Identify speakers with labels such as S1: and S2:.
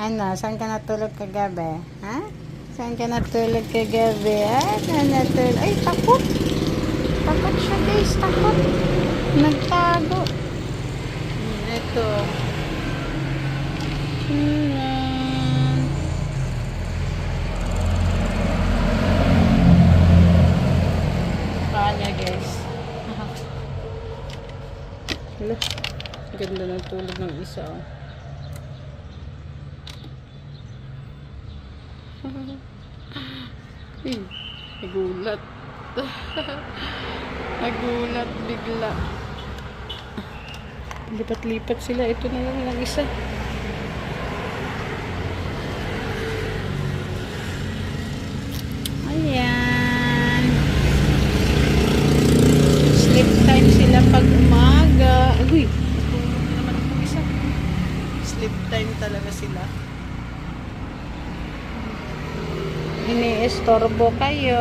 S1: Ano, saan ka natulog kagabi? Ha? Saan ka natulog kagabi? Ha? Saan natulog? Ay, takot! Takot siya guys, takot! Nagtago! Ito. Kanya guys. Hala, ganda ng tulog ng isa. Nagulat. Nagulat bigla. Lipat-lipat sila. Ito na lang ng isa. Ayan. Sleep time sila pag umaga. Agoy. Natulog naman itong isa. Sleep time talaga sila. Iniistorbo kayo.